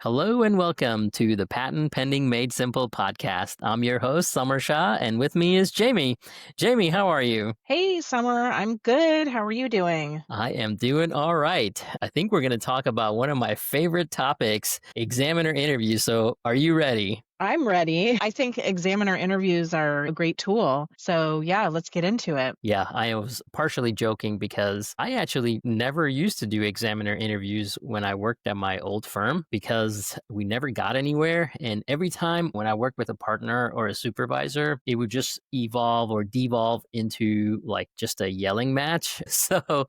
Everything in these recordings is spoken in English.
Hello and welcome to the Patent Pending Made Simple podcast. I'm your host, Samar Shah, and with me is Jamie. Jamie, how are you? Hey, Summer, I'm good. How are you doing? I am doing all right. I think we're going to talk about one of my favorite topics, examiner interviews. So, are you ready? I'm ready. I think examiner interviews are a great tool. So, yeah, let's get into it. Yeah, I was partially joking because I actually never used to do examiner interviews when I worked at my old firm because we never got anywhere. And every time when I worked with a partner or a supervisor, it would just evolve or devolve into like just a yelling match. So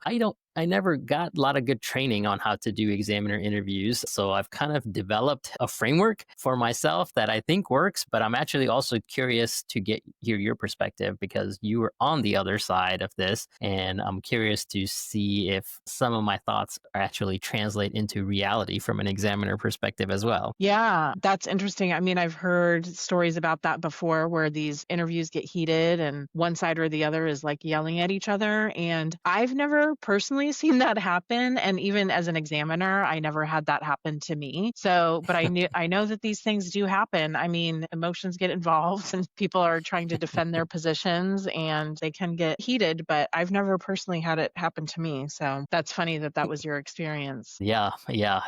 I never got a lot of good training on how to do examiner interviews. So I've kind of developed a framework for myself that I think works, but I'm actually also curious to hear your perspective because you were on the other side of this. And I'm curious to see if some of my thoughts actually translate into reality from an examiner perspective as well. Yeah, that's interesting. I mean, I've heard stories about that before where these interviews get heated and one side or the other is like yelling at each other. And I've never personally seen that happen. And even as an examiner, I never had that happen to me. So, but I know that these things do happen. I mean, emotions get involved and people are trying to defend their positions and they can get heated, but I've never personally had it happen to me. So that's funny that that was your experience. Yeah.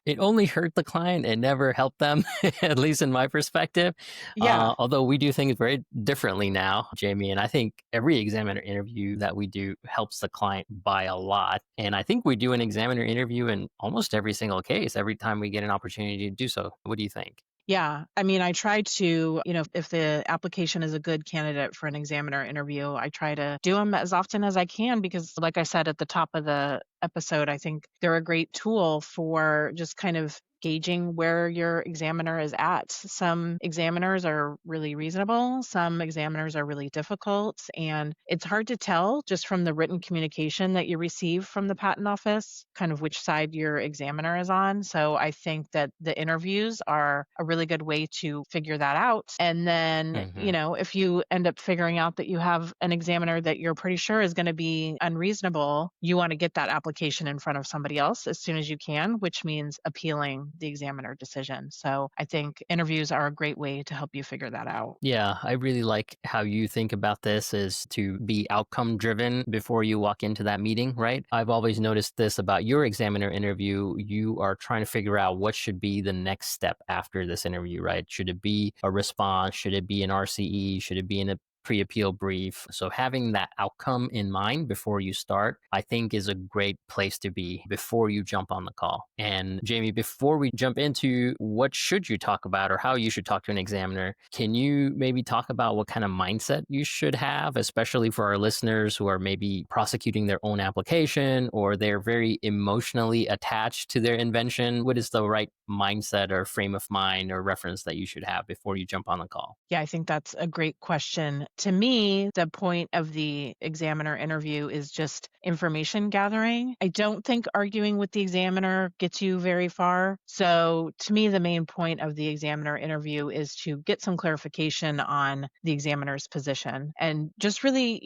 It only hurt the client. It never helped them, at least in my perspective. Yeah. Although we do things very differently now, Jamie. And I think every examiner interview that we do helps the client by a lot. And I think we do an examiner interview in almost every single case, every time we get an opportunity to do so. What do you think? Yeah. I mean, I try to, if the application is a good candidate for an examiner interview, I try to do them as often as I can because, like I said at the top of the episode, I think they're a great tool for just kind of gauging where your examiner is at. Some examiners are really reasonable, some examiners are really difficult, and it's hard to tell just from the written communication that you receive from the patent office, kind of which side your examiner is on. So I think that the interviews are a really good way to figure that out. And then, Hmm. if you end up figuring out that you have an examiner that you're pretty sure is going to be unreasonable, you want to get that application in front of somebody else as soon as you can, which means appealing the examiner decision. So I think interviews are a great way to help you figure that out. Yeah, I really like how you think about this is to be outcome driven before you walk into that meeting, right? I've always noticed this about your examiner interview. You are trying to figure out what should be the next step after this interview, right? Should it be a response? Should it be an RCE? Should it be in a pre-appeal brief? So having that outcome in mind before you start, I think is a great place to be before you jump on the call. And Jamie, before we jump into what should you talk about or how you should talk to an examiner, can you maybe talk about what kind of mindset you should have, especially for our listeners who are maybe prosecuting their own application or they're very emotionally attached to their invention? What is the right mindset or frame of mind or reference that you should have before you jump on the call? Yeah, I think that's a great question. To me, the point of the examiner interview is just information gathering. I don't think arguing with the examiner gets you very far. So, to me, the main point of the examiner interview is to get some clarification on the examiner's position and just really,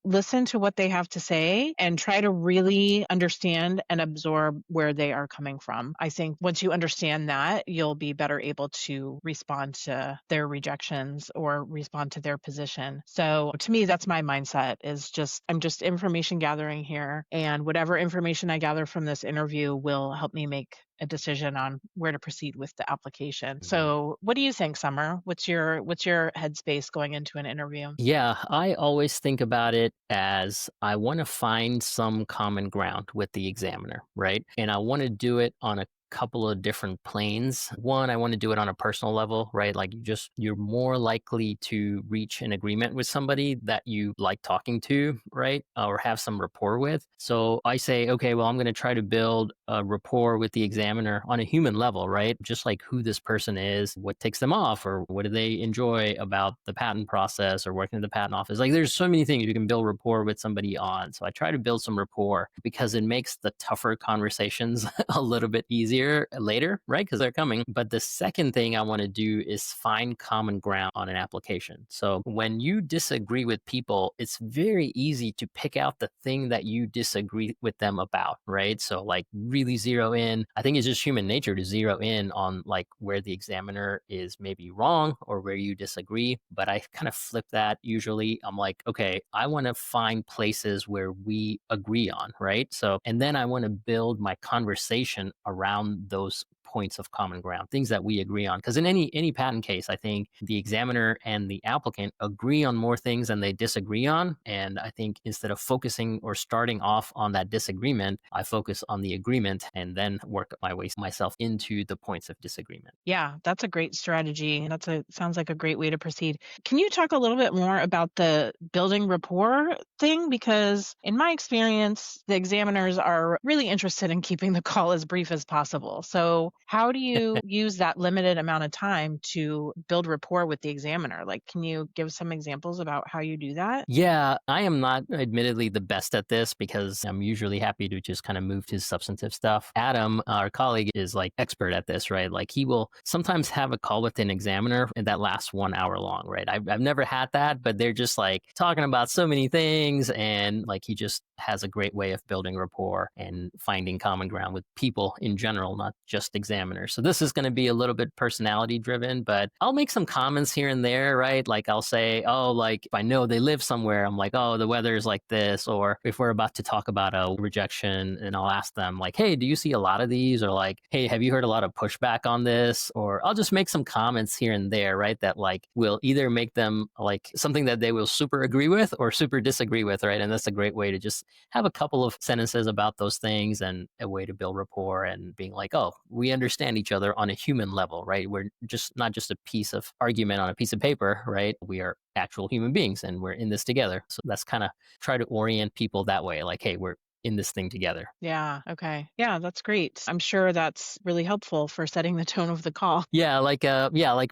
listen to what they have to say and try to really understand and absorb where they are coming from. I think once you understand that, you'll be better able to respond to their rejections or respond to their position. So to me, that's my mindset is I'm just information gathering here. And whatever information I gather from this interview will help me make a decision on where to proceed with the application. So what do you think, Summer? What's your headspace going into an interview? Yeah, I always think about it as I want to find some common ground with the examiner, right? And I want to do it on a couple of different planes. One, I want to do it on a personal level, right? Like you're more likely to reach an agreement with somebody that you like talking to, right? Or have some rapport with. So I say, okay, well, I'm going to try to build a rapport with the examiner on a human level, right? Just like who this person is, what takes them off, or what do they enjoy about the patent process or working in the patent office. Like there's so many things you can build rapport with somebody on. So I try to build some rapport because it makes the tougher conversations a little bit easier easier later, right? Because they're coming. But the second thing I want to do is find common ground on an application. So when you disagree with people, it's very easy to pick out the thing that you disagree with them about, right? So like really zero in. I think it's just human nature to zero in on like where the examiner is maybe wrong or where you disagree. But I kind of flip that usually. I'm like, okay, I want to find places where we agree on, right? So, and then I want to build my conversation around those points of common ground, things that we agree on. Because in any patent case, I think the examiner and the applicant agree on more things than they disagree on. And I think instead of focusing or starting off on that disagreement, I focus on the agreement and then work my way myself into the points of disagreement. Yeah, that's a great strategy. And sounds like a great way to proceed. Can you talk a little bit more about the building rapport thing? Because in my experience, the examiners are really interested in keeping the call as brief as possible. So how do you use that limited amount of time to build rapport with the examiner? Like, can you give some examples about how you do that? Yeah, I am not admittedly the best at this because I'm usually happy to just kind of move to substantive stuff. Adam, our colleague, is like expert at this, right? Like he will sometimes have a call with an examiner and that lasts 1 hour long, right? I've never had that, but they're just like talking about so many things and like he just has a great way of building rapport and finding common ground with people in general, not just examiners. So this is going to be a little bit personality driven, but I'll make some comments here and there, right? Like I'll say, oh, like if I know they live somewhere, I'm like, oh, the weather is like this. Or if we're about to talk about a rejection and I'll ask them like, hey, do you see a lot of these? Or like, hey, have you heard a lot of pushback on this? Or I'll just make some comments here and there, right? That like will either make them like something that they will super agree with or super disagree with, right? And that's a great way to just have a couple of sentences about those things and a way to build rapport and being like, oh, we understand each other on a human level, right? We're just not just a piece of argument on a piece of paper, right? We are actual human beings and we're in this together. So that's kind of try to orient people that way, like, hey, we're in this thing together. Yeah. Okay. Yeah, that's great. I'm sure that's really helpful for setting the tone of the call. Yeah, like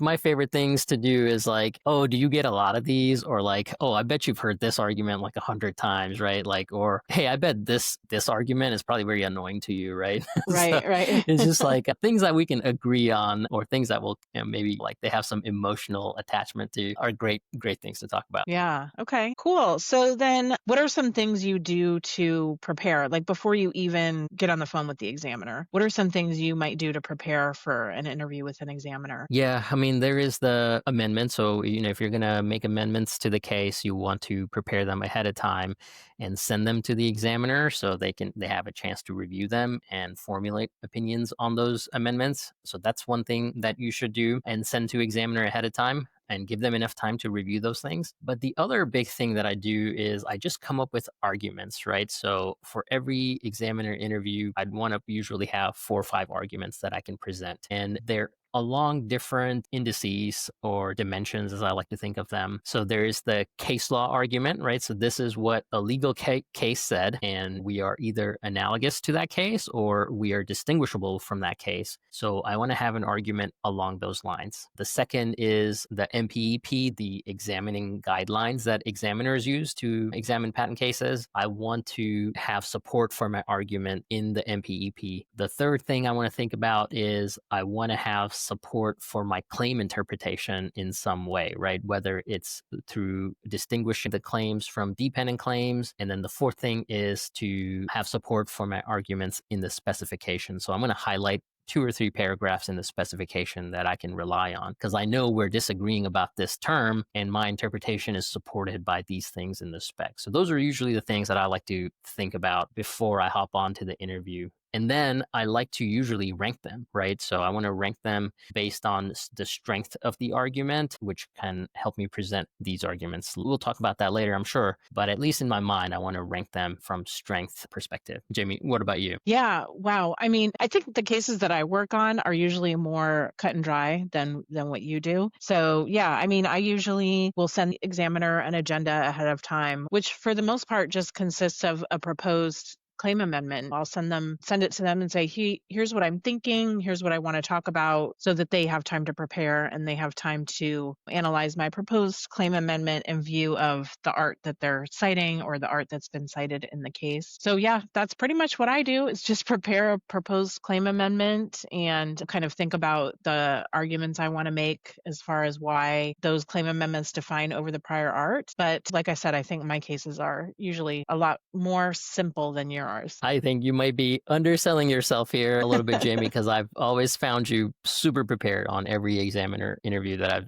my favorite things to do is like, oh, do you get a lot of these? Or like, oh, I bet you've heard this argument like 100 times, right? Like, or hey, I bet this argument is probably very annoying to you, right? So Right. Right. it's just like things that we can agree on, or things that will maybe like they have some emotional attachment to, are great things to talk about. Yeah. Okay. Cool. So then what are some things you do to prepare? Like before you even get on the phone with the examiner, what are some things you might do to prepare for an interview with an examiner? Yeah, I mean, there is the amendment. So, if you're going to make amendments to the case, you want to prepare them ahead of time and send them to the examiner so they have a chance to review them and formulate opinions on those amendments. So that's one thing that you should do and send to examiner ahead of time and give them enough time to review those things. But the other big thing that I do is I just come up with arguments, right? So for every examiner interview, I'd want to usually have 4 or 5 arguments that I can present. And they're along different indices or dimensions, as I like to think of them. So there is the case law argument, right? So this is what a legal case said, and we are either analogous to that case or we are distinguishable from that case. So I want to have an argument along those lines. The second is the MPEP, the examining guidelines that examiners use to examine patent cases. I want to have support for my argument in the MPEP. The third thing I want to think about is I want to have support for my claim interpretation in some way, right? Whether it's through distinguishing the claims from dependent claims. And then the fourth thing is to have support for my arguments in the specification. So I'm going to highlight 2 or 3 paragraphs in the specification that I can rely on because I know we're disagreeing about this term and my interpretation is supported by these things in the spec. So those are usually the things that I like to think about before I hop on to the interview. And then I like to usually rank them, right? So I want to rank them based on the strength of the argument, which can help me present these arguments. We'll talk about that later, I'm sure. But at least in my mind, I want to rank them from strength perspective. Jamie, what about you? Yeah, wow. I mean, I think the cases that I work on are usually more cut and dry than what you do. So, yeah, I mean, I usually will send the examiner an agenda ahead of time, which for the most part just consists of a proposed claim amendment. I'll send it to them and say, here's what I'm thinking. Here's what I want to talk about, so that they have time to prepare and they have time to analyze my proposed claim amendment in view of the art that they're citing or the art that's been cited in the case. So yeah, that's pretty much what I do, is just prepare a proposed claim amendment and kind of think about the arguments I want to make as far as why those claim amendments define over the prior art. But like I said, I think my cases are usually a lot more simple than yours. I think you might be underselling yourself here a little bit, Jamie, because I've always found you super prepared on every examiner interview that I've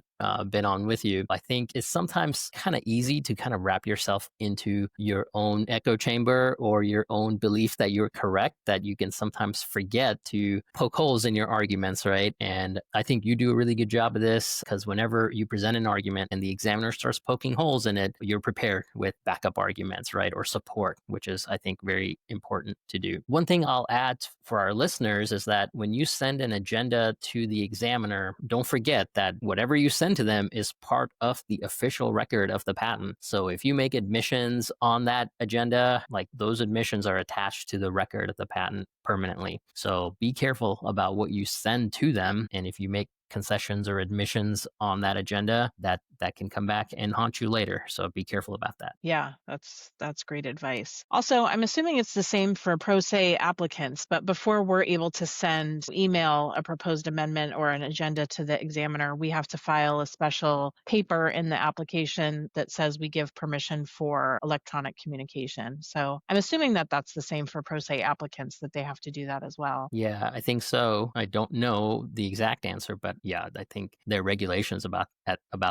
been on with you. I think it's sometimes kind of easy to kind of wrap yourself into your own echo chamber or your own belief that you're correct, that you can sometimes forget to poke holes in your arguments, right? And I think you do a really good job of this, because whenever you present an argument and the examiner starts poking holes in it, you're prepared with backup arguments, right? Or support, which is, I think, very important to do. One thing I'll add for our listeners is that when you send an agenda to the examiner, don't forget that whatever you send to them is part of the official record of the patent. So if you make admissions on that agenda, like those admissions are attached to the record of the patent permanently. So be careful about what you send to them. And if you make concessions or admissions on that agenda, that can come back and haunt you later. So be careful about that. Yeah, that's great advice. Also, I'm assuming it's the same for pro se applicants, but before we're able to email a proposed amendment or an agenda to the examiner, we have to file a special paper in the application that says we give permission for electronic communication. So I'm assuming that that's the same for pro se applicants, that they have to do that as well. Yeah, I think so. I don't know the exact answer, but yeah, I think there are regulations about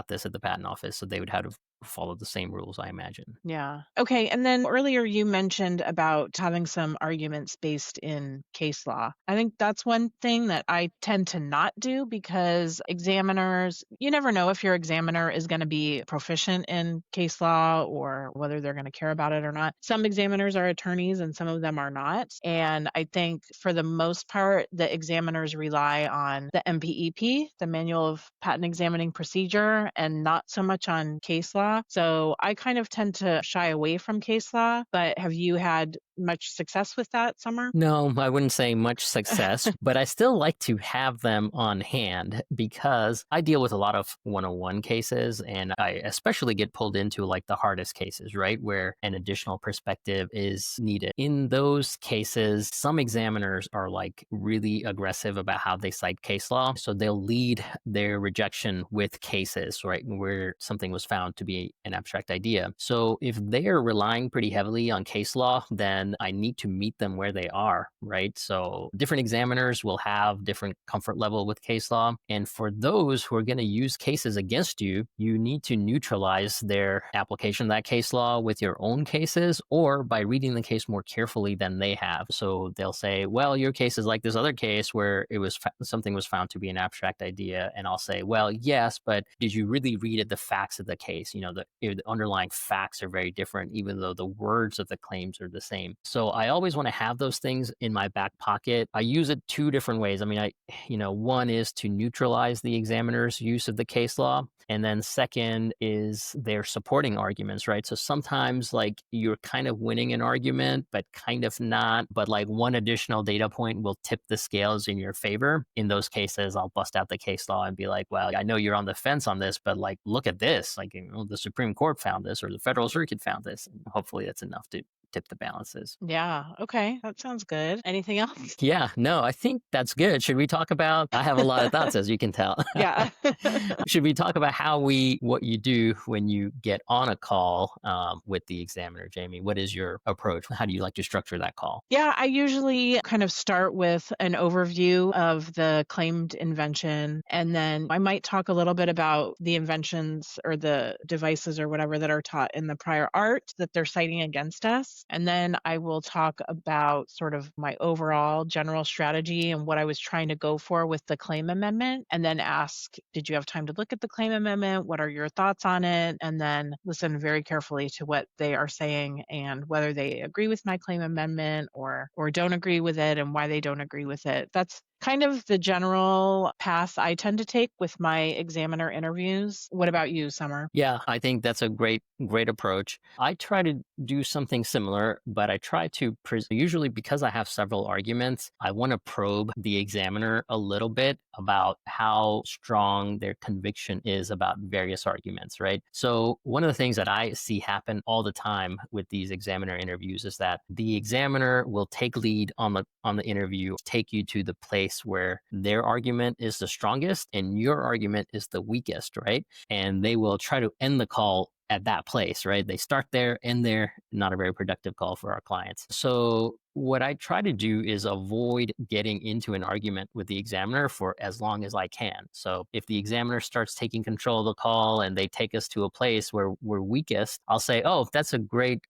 this at the patent office, so they would have to follow the same rules, I imagine. Yeah. Okay. And then earlier you mentioned about having some arguments based in case law. I think that's one thing that I tend to not do, because examiners, you never know if your examiner is going to be proficient in case law or whether they're going to care about it or not. Some examiners are attorneys and some of them are not. And I think for the most part, the examiners rely on the MPEP, the Manual of Patent Examining Procedure, and not so much on case law. So I kind of tend to shy away from case law, but have you had much success with that, Summer? No, I wouldn't say much success, but I still like to have them on hand, because I deal with a lot of 101 cases, and I especially get pulled into like the hardest cases, right? Where an additional perspective is needed. In those cases, some examiners are like really aggressive about how they cite case law. So they'll lead their rejection with cases, right? Where something was found to be an abstract idea. So if they're relying pretty heavily on case law, then I need to meet them where they are, right? So different examiners will have different comfort level with case law. And for those who are going to use cases against you, you need to neutralize their application of that case law with your own cases, or by reading the case more carefully than they have. So they'll say, well, your case is like this other case where it was something was found to be an abstract idea. And I'll say, well, yes, but did you really read the facts of the case? The underlying facts are very different, even though the words of the claims are the same. So I always want to have those things in my back pocket. I use it two different ways. I mean, one is to neutralize the examiner's use of the case law. And then second is their supporting arguments, right? So sometimes like you're kind of winning an argument, but kind of not. But like one additional data point will tip the scales in your favor. In those cases, I'll bust out the case law and be like, well, I know you're on the fence on this, but like, look at this. Like, the Supreme Court found this, or the Federal Circuit found this. And hopefully that's enough to tip the balances. Yeah. Okay. That sounds good. Anything else? Yeah, no, I think that's good. Should we talk about, I have a lot of thoughts, as you can tell. Yeah. Should we talk about what you do when you get on a call with the examiner, Jamie? What is your approach? How do you like to structure that call? Yeah, I usually kind of start with an overview of the claimed invention, and then I might talk a little bit about the inventions or the devices or whatever that are taught in the prior art that they're citing against us. And then I will talk about sort of my overall general strategy and what I was trying to go for with the claim amendment, and then ask, did you have time to look at the claim amendment? What are your thoughts on it? And then listen very carefully to what they are saying and whether they agree with my claim amendment or don't agree with it, and why they don't agree with it. That's kind of the general path I tend to take with my examiner interviews. What about you, Summer? Yeah, I think that's a great approach. I try to do something similar, but I try to usually because I have several arguments, I want to probe the examiner a little bit about how strong their conviction is about various arguments, right? So, one of the things that I see happen all the time with these examiner interviews is that the examiner will take lead on the interview, take you to the place where their argument is the strongest and your argument is the weakest, right? And they will try to end the call at that place, right? They start there, end there, not a very productive call for our clients. So, what I try to do is avoid getting into an argument with the examiner for as long as I can. So, if the examiner starts taking control of the call and they take us to a place where we're weakest, I'll say, "Oh, that's a great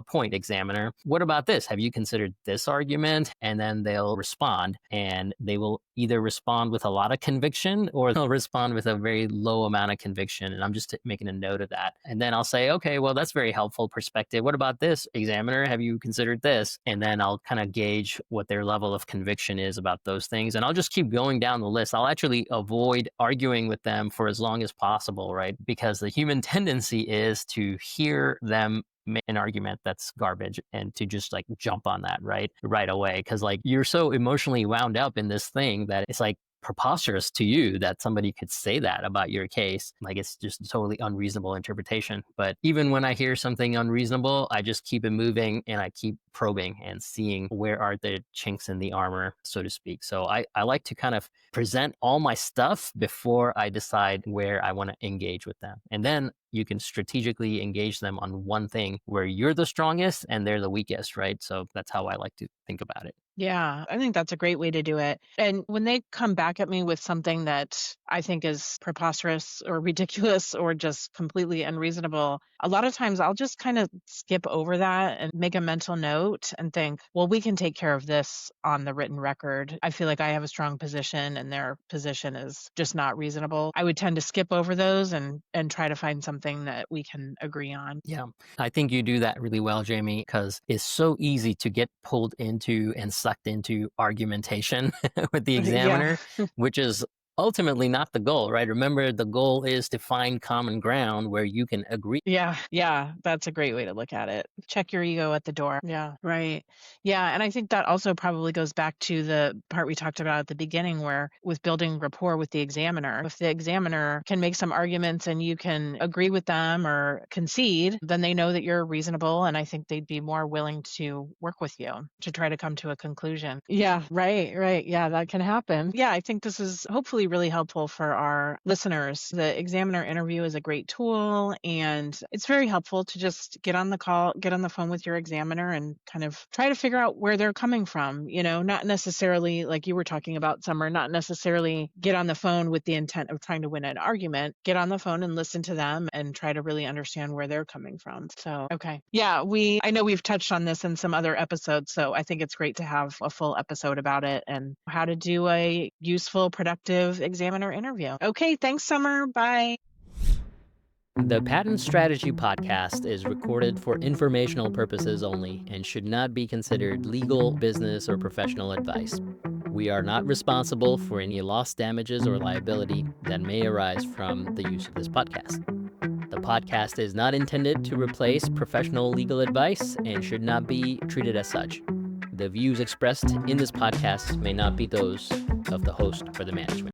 point, examiner. What about this? Have you considered this argument?" And then they'll respond, and they will either respond with a lot of conviction or they'll respond with a very low amount of conviction. And I'm just making a note of that. And then I'll say, okay, well, that's very helpful perspective. What about this, examiner? Have you considered this? And then I'll kind of gauge what their level of conviction is about those things. And I'll just keep going down the list. I'll actually avoid arguing with them for as long as possible, right? Because the human tendency is to hear them make an argument that's garbage and to just like jump on that right away, because like you're so emotionally wound up in this thing that it's like preposterous to you that somebody could say that about your case. Like it's just a totally unreasonable interpretation. But even when I hear something unreasonable, I just keep it moving and I keep probing and seeing where are the chinks in the armor, so to speak. So I like to kind of present all my stuff before I decide where I want to engage with them. And then you can strategically engage them on one thing where you're the strongest and they're the weakest, right? So that's how I like to think about it. Yeah, I think that's a great way to do it. And when they come back at me with something that I think is preposterous or ridiculous or just completely unreasonable, a lot of times I'll just kind of skip over that and make a mental note and think, well, we can take care of this on the written record. I feel like I have a strong position and their position is just not reasonable. I would tend to skip over those and try to find something that we can agree on. Yeah, I think you do that really well, Jamie, because it's so easy to get pulled into and sucked into argumentation with the Yeah. examiner, which is ultimately not the goal, right? Remember, the goal is to find common ground where you can agree. Yeah, yeah, that's a great way to look at it. Check your ego at the door. Yeah, right. Yeah, and I think that also probably goes back to the part we talked about at the beginning where with building rapport with the examiner. If the examiner can make some arguments and you can agree with them or concede, then they know that you're reasonable and I think they'd be more willing to work with you to try to come to a conclusion. Yeah, right, right. Yeah, that can happen. Yeah, I think this is hopefully really helpful for our listeners. The examiner interview is a great tool and it's very helpful to just get on the call, get on the phone with your examiner and kind of try to figure out where they're coming from, not necessarily like you were talking about, Summer, not necessarily get on the phone with the intent of trying to win an argument. Get on the phone and listen to them and try to really understand where they're coming from. So, okay. Yeah, I know we've touched on this in some other episodes, so I think it's great to have a full episode about it and how to do a useful, productive examiner interview. Okay, thanks, Summer. Bye. The Patent Strategy Podcast is recorded for informational purposes only and should not be considered legal, business, or professional advice. We are not responsible for any loss, damages, or liability that may arise from the use of this podcast. The podcast is not intended to replace professional legal advice and should not be treated as such. The views expressed in this podcast may not be those of the host or the management.